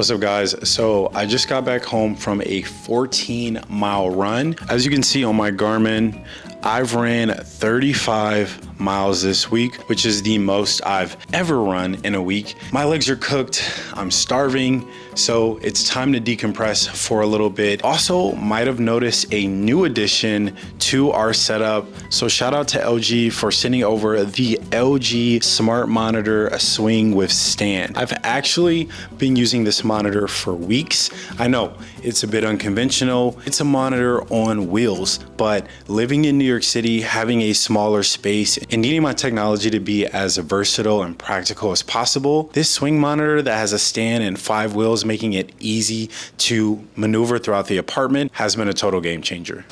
What's up, guys? So I just got back home from a 14-mile run. As you can see on my Garmin, I've ran 35 miles this week, which is the most I've ever run in a week. My legs are cooked, I'm starving, so it's time to decompress for a little bit. Also, might have noticed a new addition to our setup. So shout out to LG for sending over the LG Smart Monitor Swing with Stand. I've actually been using this monitor for weeks. I know it's a bit unconventional. It's a monitor on wheels, but living in New York City, having a smaller space and needing my technology to be as versatile and practical as possible, this swing monitor that has a stand and 5 wheels, making it easy to maneuver throughout the apartment, has been a total game changer.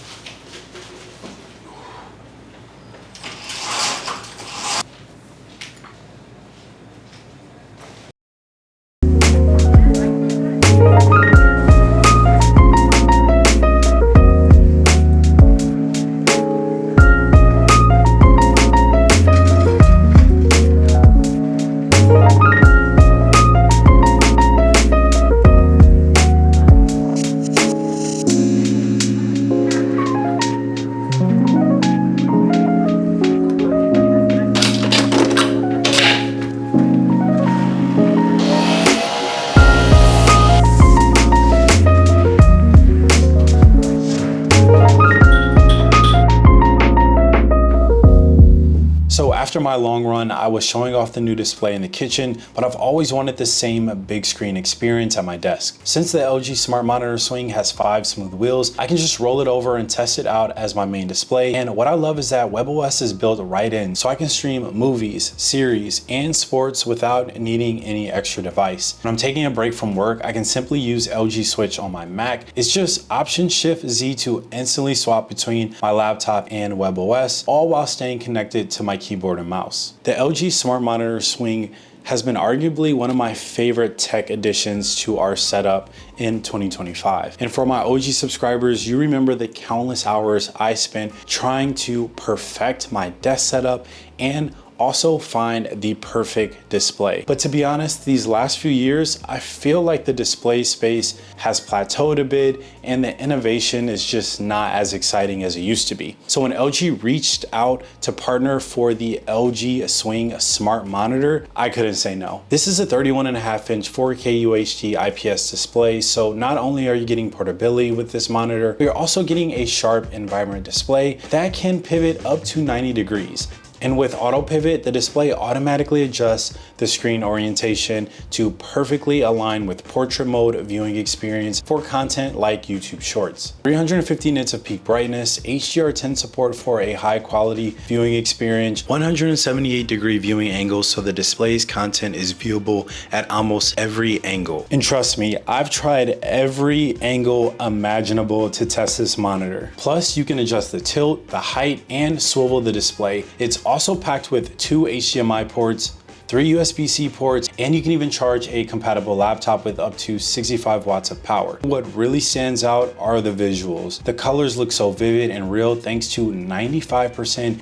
So after my long run, I was showing off the new display in the kitchen, but I've always wanted the same big screen experience at my desk. Since the LG Smart Monitor Swing has 5 smooth wheels, I can just roll it over and test it out as my main display. And what I love is that WebOS is built right in, so I can stream movies, series, and sports without needing any extra device. When I'm taking a break from work, I can simply use LG Switch on my Mac. It's just Option-Shift-Z to instantly swap between my laptop and WebOS, all while staying connected to my keyboard and mouse. The LG Smart Monitor Swing has been arguably one of my favorite tech additions to our setup in 2025. And for my OG subscribers, you remember the countless hours I spent trying to perfect my desk setup and also find the perfect display. But to be honest, these last few years, I feel like the display space has plateaued a bit and the innovation is just not as exciting as it used to be. So when LG reached out to partner for the LG Swing Smart Monitor, I couldn't say no. This is a 31.5-inch 4K UHD IPS display, so not only are you getting portability with this monitor, you're also getting a sharp and vibrant display that can pivot up to 90 degrees. And with auto pivot, the display automatically adjusts the screen orientation to perfectly align with portrait mode viewing experience for content like YouTube Shorts. 350 nits of peak brightness, HDR10 support for a high quality viewing experience, 178-degree viewing angles so the display's content is viewable at almost every angle. And trust me, I've tried every angle imaginable to test this monitor. Plus, you can adjust the tilt, the height, and swivel the display. It's also packed with 2 HDMI ports, 3 USB-C ports, and you can even charge a compatible laptop with up to 65 watts of power. What really stands out are the visuals. The colors look so vivid and real thanks to 95%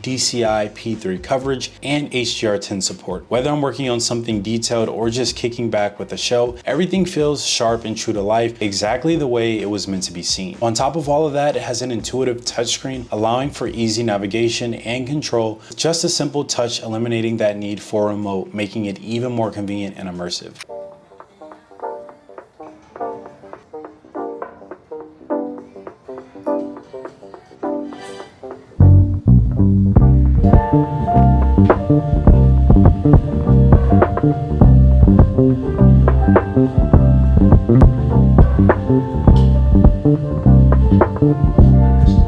DCI P3 coverage and HDR10 support. Whether I'm working on something detailed or just kicking back with a show, everything feels sharp and true to life, exactly the way it was meant to be seen. On top of all of that, it has an intuitive touchscreen, allowing for easy navigation and control. Just a simple touch, eliminating that need for a remote, making it even more convenient and immersive.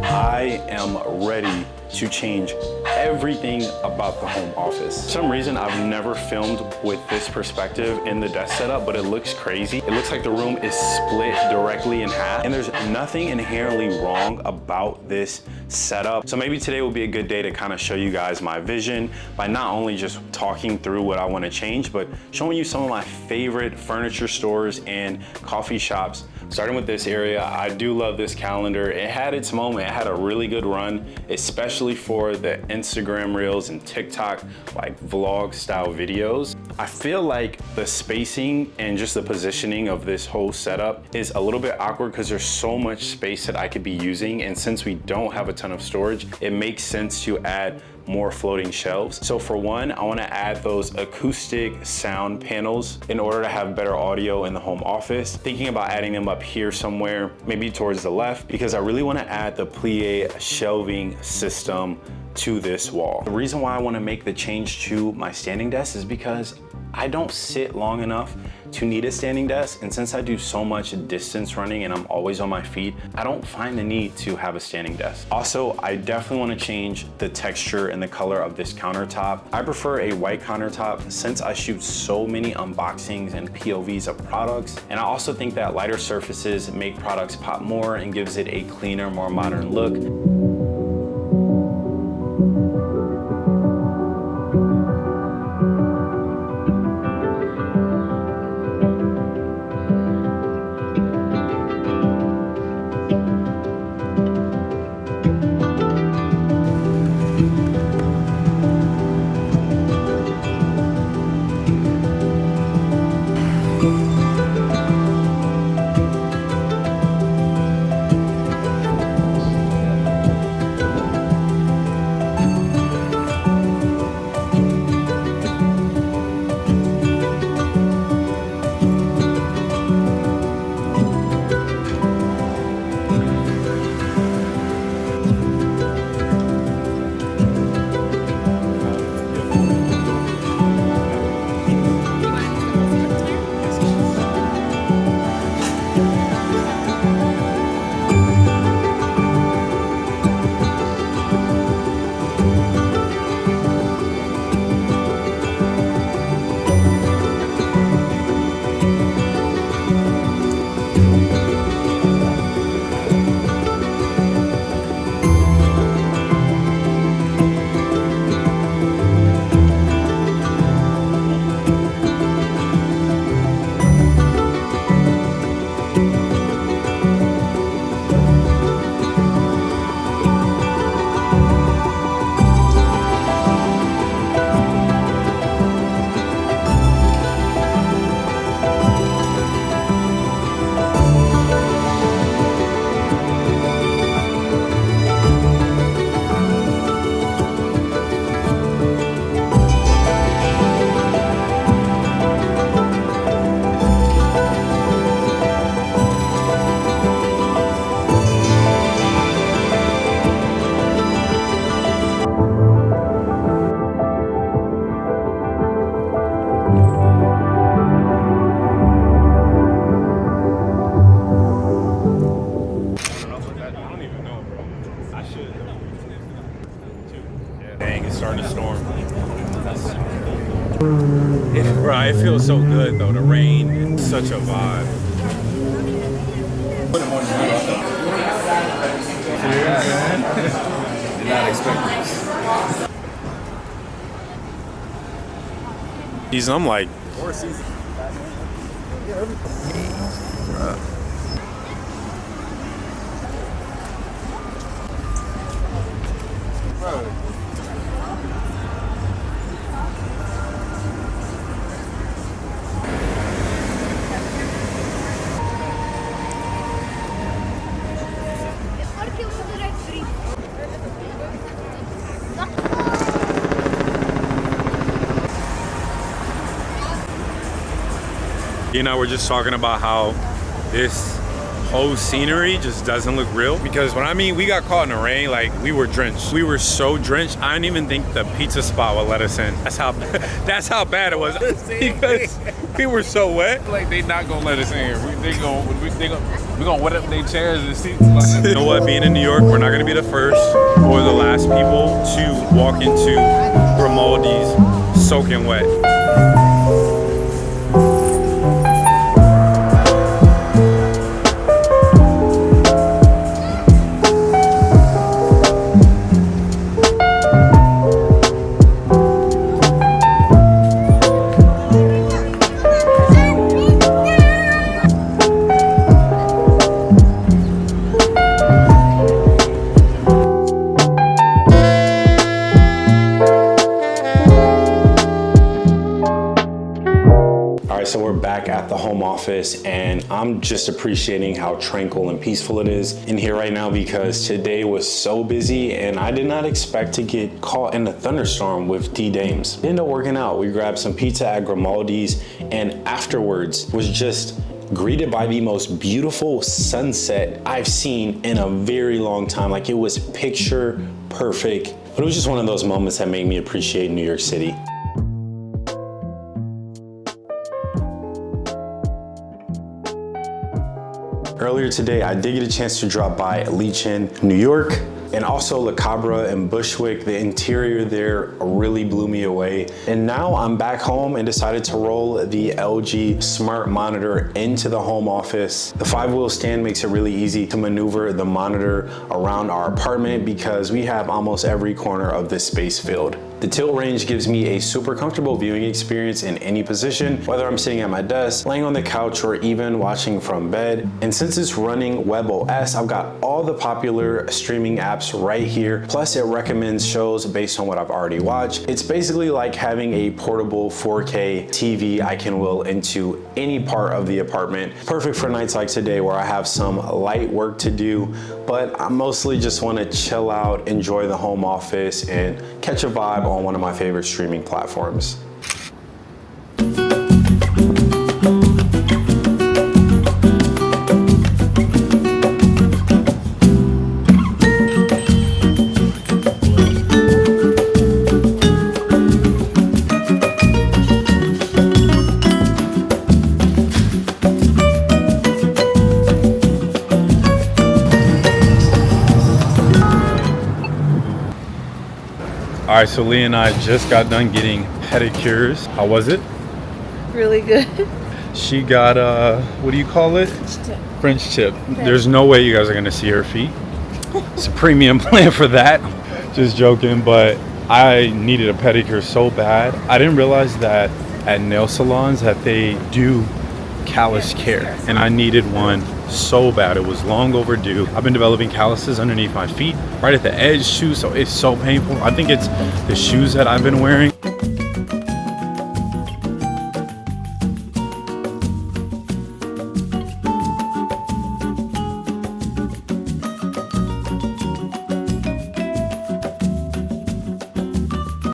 I am ready to change everything about the home office. For some reason, I've never filmed with this perspective in the desk setup, but it looks crazy. It looks like the room is split directly in half, and there's nothing inherently wrong about this setup. So maybe today will be a good day to kind of show you guys my vision by not only just talking through what I want to change, but showing you some of my favorite furniture stores and coffee shops Starting with this area, I do love this calendar. It had its moment, it had a really good run, especially for the Instagram Reels and TikTok, like vlog style videos. I feel like the spacing and just the positioning of this whole setup is a little bit awkward because there's so much space that I could be using. And since we don't have a ton of storage, it makes sense to add more floating shelves. So for one, I want to add those acoustic sound panels in order to have better audio in the home office. Thinking about adding them up here somewhere, maybe towards the left, because I really want to add the plie shelving system to this wall. The reason why I want to make the change to my standing desk is because I don't sit long enough to need a standing desk, and since I do so much distance running and I'm always on my feet, I don't find the need to have a standing desk. Also, I definitely want to change the texture and the color of this countertop. I prefer a white countertop since I shoot so many unboxings and POVs of products, and I also think that lighter surfaces make products pop more and gives it a cleaner, more modern look. Dang, it's starting to storm. Bro, it feels so good though. The rain, it's such a vibe. Did not expect this. Season, I'm like, Or season. Bro. you know, we're just talking about how this whole scenery just doesn't look real. Because when I mean we got caught in the rain, like we were drenched. We were so drenched, I didn't even think the pizza spot would let us in. That's how bad it was. Because we were so wet. Like they not gonna let us in here. We gonna wet up their chairs and seats. Like, you know what, being in New York, we're not gonna be the first or the last people to walk into Grimaldi's soaking wet. home office, and I'm just appreciating how tranquil and peaceful it is in here right now because today was so busy and I did not expect to get caught in a thunderstorm with D-Dames. It ended up working out. We grabbed some pizza at Grimaldi's and afterwards was just greeted by the most beautiful sunset I've seen in a very long time. Like, it was picture perfect, but it was just one of those moments that made me appreciate New York City. Earlier today, I did get a chance to drop by Linje, New York, and also La Cabra and Bushwick. The interior there really blew me away. And now I'm back home and decided to roll the LG smart monitor into the home office. The 5-wheel stand makes it really easy to maneuver the monitor around our apartment because we have almost every corner of this space filled. The tilt range gives me a super comfortable viewing experience in any position, whether I'm sitting at my desk, laying on the couch, or even watching from bed. And since it's running WebOS, I've got all the popular streaming apps right here. Plus it recommends shows based on what I've already watched. It's basically like having a portable 4K TV I can wheel into any part of the apartment. Perfect for nights like today where I have some light work to do, but I mostly just want to chill out, enjoy the home office, and catch a vibe on one of my favorite streaming platforms. All right, so Leah and I just got done getting pedicures. How was it? Really good. She got what do you call it? French tip. French tip. There's no way you guys are gonna see her feet. It's a premium plan for that. Just joking, but I needed a pedicure so bad. I didn't realize that at nail salons that they do callus care, and I needed one so bad. It was long overdue. I've been developing calluses underneath my feet, right at the edge shoes, so it's so painful. I think it's the shoes that I've been wearing.